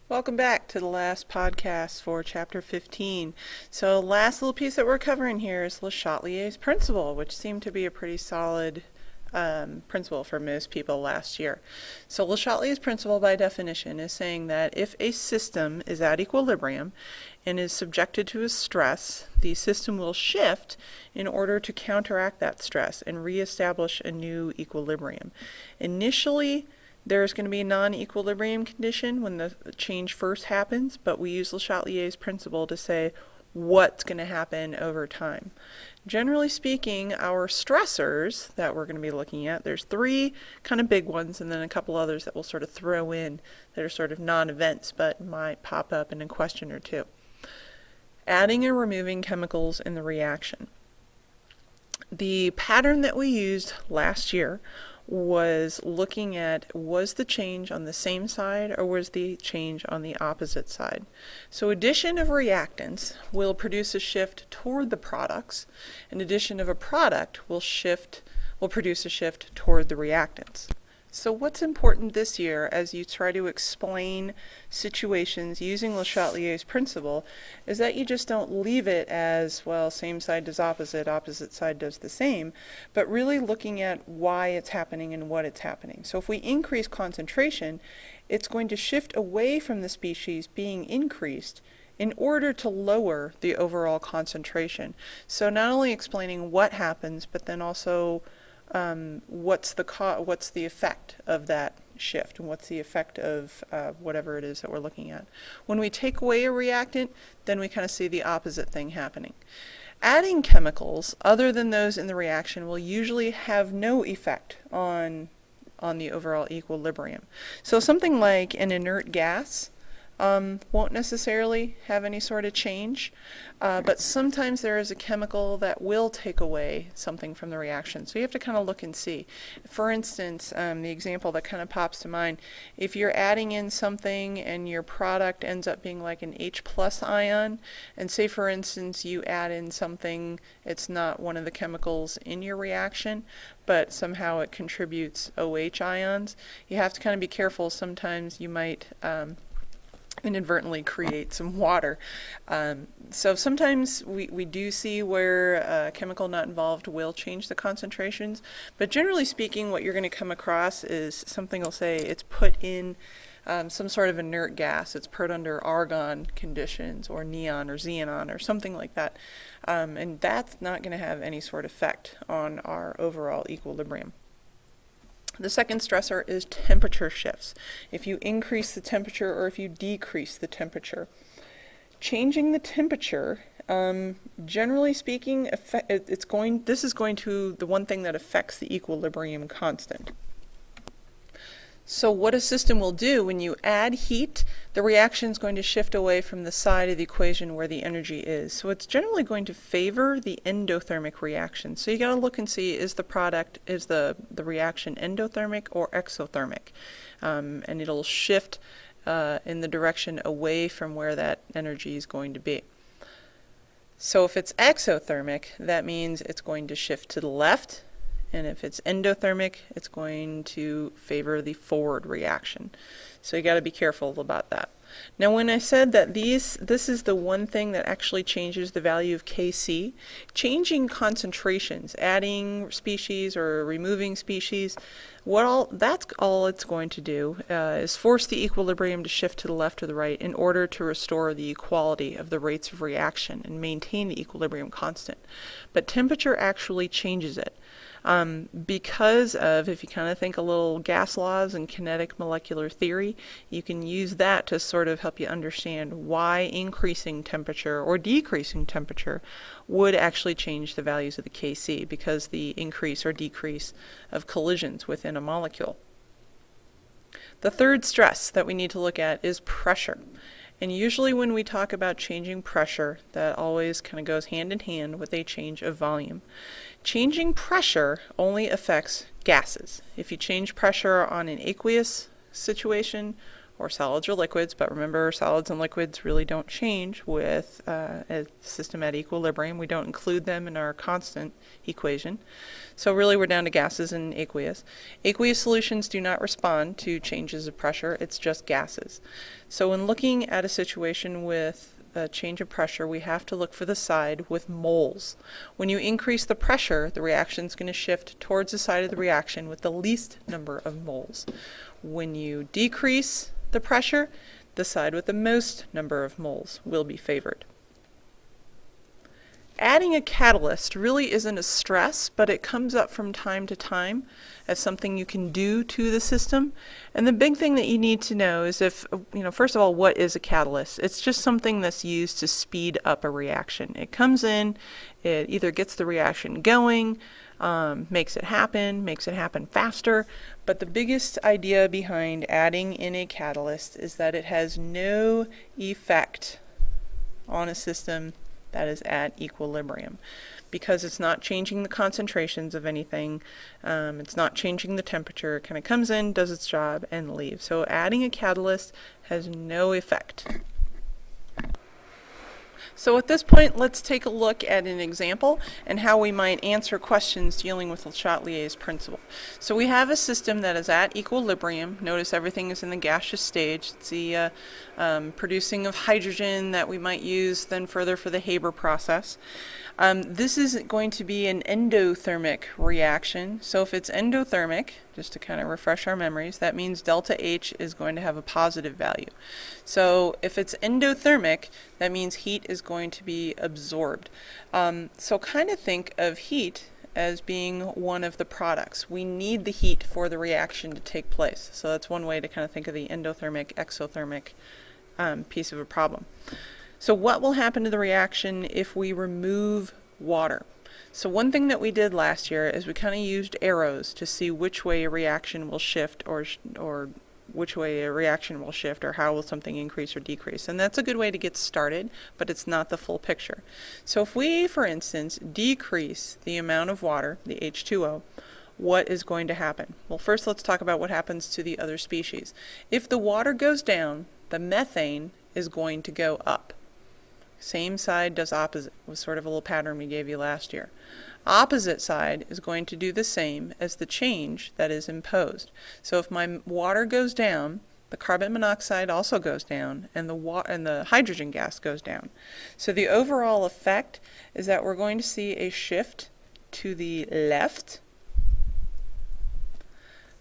Welcome back to the last podcast for Chapter 15. So last little piece that we're covering here is Le Chatelier's principle, which seemed to be a pretty solid principle for most people last year. So Le Chatelier's principle, by definition, is saying that if a system is at equilibrium and is subjected to a stress, the system will shift in order to counteract that stress and reestablish a new equilibrium. Initially, there's going to be a non-equilibrium condition when the change first happens, but we use Le Chatelier's principle to say what's going to happen over time. Generally speaking, our stressors that we're going to be looking at, there's three kind of big ones and then a couple others that we'll sort of throw in that are sort of non-events but might pop up in a question or two. Adding and removing chemicals in the reaction. The pattern that we used last year was looking at, was the change on the same side or was the change on the opposite side? So addition of reactants will produce a shift toward the products, and addition of a product will produce a shift toward the reactants. So what's important this year as you try to explain situations using Le Chatelier's principle is that you just don't leave it as, well, same side does opposite, opposite side does the same, but really looking at why it's happening and what it's happening. So if we increase concentration, it's going to shift away from the species being increased in order to lower the overall concentration. So not only explaining what happens, but then also what's the effect of that shift, and what's the effect of whatever it is that we're looking at. When we take away a reactant, then we kind of see the opposite thing happening. Adding chemicals other than those in the reaction will usually have no effect on the overall equilibrium. So something like an inert gas won't necessarily have any sort of change, but sometimes there is a chemical that will take away something from the reaction. So you have to kind of look and see. For instance, the example that kind of pops to mind, if you're adding in something and your product ends up being like an H plus ion, and say for instance you add in something, it's not one of the chemicals in your reaction, but somehow it contributes OH ions, you have to kind of be careful. Sometimes you might inadvertently create some water. So sometimes we do see where a chemical not involved will change the concentrations, but generally speaking what you're going to come across is something will say it's put in some sort of inert gas, it's put under argon conditions or neon or xenon or something like that, and that's not going to have any sort of effect on our overall equilibrium. The second stressor is temperature shifts. If you increase the temperature or if you decrease the temperature. Changing the temperature, generally speaking, this is going to the one thing that affects the equilibrium constant. So what a system will do when you add heat, the reaction is going to shift away from the side of the equation where the energy is. So it's generally going to favor the endothermic reaction. So you got to look and see, is the reaction endothermic or exothermic? And it'll shift in the direction away from where that energy is going to be. So if it's exothermic, that means it's going to shift to the left. And if it's endothermic, it's going to favor the forward reaction. So you got to be careful about that. Now when I said that this is the one thing that actually changes the value of Kc, changing concentrations, adding species or removing species, that's all it's going to do is force the equilibrium to shift to the left or the right in order to restore the equality of the rates of reaction and maintain the equilibrium constant. But temperature actually changes it. Because of, if you kind of think a little gas laws and kinetic molecular theory, you can use that to sort of help you understand why increasing temperature or decreasing temperature would actually change the values of the Kc, because the increase or decrease of collisions within a molecule. The third stress that we need to look at is pressure. And usually when we talk about changing pressure, that always kind of goes hand in hand with a change of volume. Changing pressure only affects gases. If you change pressure on an aqueous situation or solids or liquids, but remember solids and liquids really don't change with a system at equilibrium. We don't include them in our constant equation. So really we're down to gases and aqueous. Aqueous solutions do not respond to changes of pressure, it's just gases. So when looking at a situation with a change of pressure, we have to look for the side with moles. When you increase the pressure, the reaction is going to shift towards the side of the reaction with the least number of moles. When you decrease the pressure, the side with the most number of moles will be favored. Adding a catalyst really isn't a stress, but it comes up from time to time as something you can do to the system. And the big thing that you need to know is first of all, what is a catalyst? It's just something that's used to speed up a reaction. It comes in, it either gets the reaction going, makes it happen faster, but the biggest idea behind adding in a catalyst is that it has no effect on a system that is at equilibrium, because it's not changing the concentrations of anything, it's not changing the temperature. It kind of comes in, does its job, and leaves. So adding a catalyst has no effect. So at this point, let's take a look at an example and how we might answer questions dealing with Le Chatelier's principle. So we have a system that is at equilibrium. Notice everything is in the gaseous stage. It's the producing of hydrogen that we might use then further for the Haber process. This is going to be an endothermic reaction. So if it's endothermic, just to kind of refresh our memories, that means delta H is going to have a positive value. So if it's endothermic, that means heat is going to be absorbed. So kind of think of heat as being one of the products. We need the heat for the reaction to take place. So that's one way to kind of think of the endothermic, exothermic piece of a problem. So what will happen to the reaction if we remove water? So one thing that we did last year is we kind of used arrows to see which way a reaction will shift or which way a reaction will shift, or how will something increase or decrease. And that's a good way to get started, but it's not the full picture. So if we, for instance, decrease the amount of water, the H2O, what is going to happen? Well, first let's talk about what happens to the other species. If the water goes down, the methane is going to go up. Same side does opposite. It was sort of a little pattern we gave you last year. Opposite side is going to do the same as the change that is imposed. So if my water goes down, the carbon monoxide also goes down, and the hydrogen gas goes down. So the overall effect is that we're going to see a shift to the left.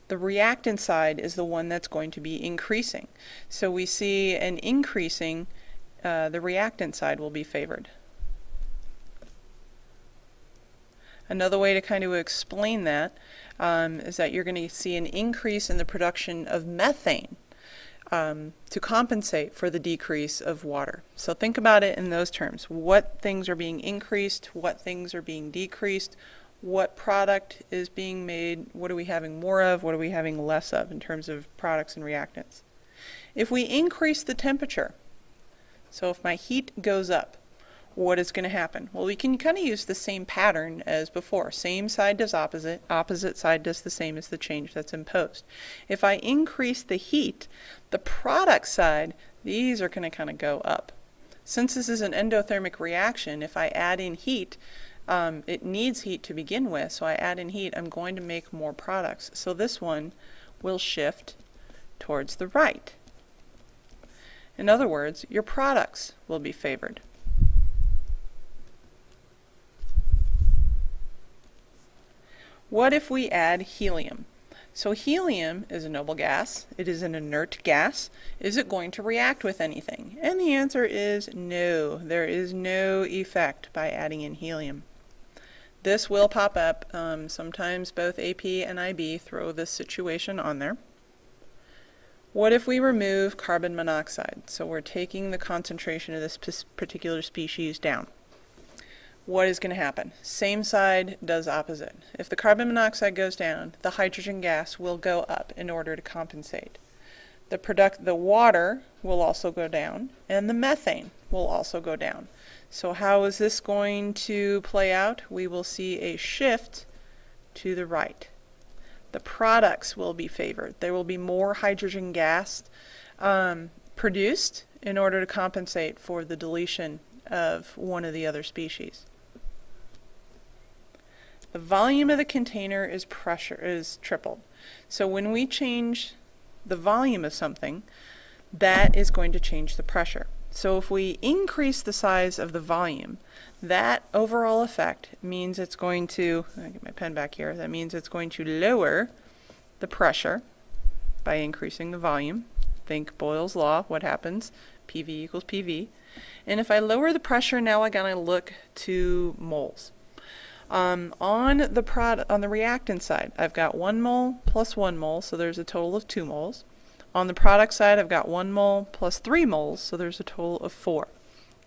The reactant side is the one that's going to be increasing. So we see an increasing, the reactant side will be favored. Another way to kind of explain that is that you're going to see an increase in the production of methane to compensate for the decrease of water. So think about it in those terms. What things are being increased, what things are being decreased, what product is being made, what are we having more of, what are we having less of in terms of products and reactants. If we increase the temperature, so if my heat goes up, what is going to happen? Well, we can kind of use the same pattern as before. Same side does opposite, opposite side does the same as the change that's imposed. If I increase the heat, the product side, these are going to kind of go up. Since this is an endothermic reaction, if I add in heat, it needs heat to begin with, so I add in heat, I'm going to make more products. So this one will shift towards the right. In other words, your products will be favored. What if we add helium? So helium is a noble gas. It is an inert gas. Is it going to react with anything? And the answer is no. There is no effect by adding in helium. This will pop up. Sometimes both AP and IB throw this situation on there. What if we remove carbon monoxide? So we're taking the concentration of this particular species down. What is going to happen? Same side does opposite. If the carbon monoxide goes down, the hydrogen gas will go up in order to compensate. The water will also go down, and the methane will also go down. So how is this going to play out? We will see a shift to the right. The products will be favored. There will be more hydrogen gas produced in order to compensate for the deletion of one of the other species. The volume of the container is tripled. So when we change the volume of something, that is going to change the pressure. So if we increase the size of the volume, that overall effect means it's going to, I'll get my pen back here, that means it's going to lower the pressure by increasing the volume. Think Boyle's law, what happens? PV equals PV. And if I lower the pressure, now I gotta look to moles. On the reactant side, I've got 1 mole plus 1 mole, so there's a total of 2 moles. On the product side, I've got 1 mole plus 3 moles, so there's a total of 4.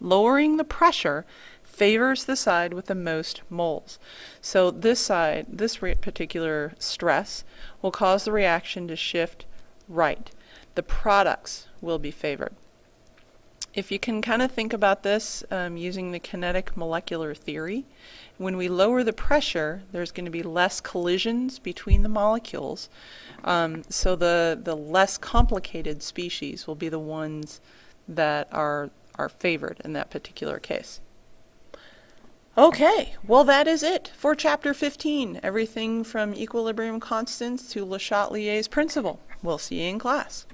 Lowering the pressure favors the side with the most moles. So this side, this particular stress, will cause the reaction to shift right. The products will be favored. If you can kind of think about this using the kinetic molecular theory, when we lower the pressure, there's going to be less collisions between the molecules. So the less complicated species will be the ones that are favored in that particular case. Okay, well that is it for Chapter 15. Everything from equilibrium constants to Le Chatelier's principle. We'll see you in class.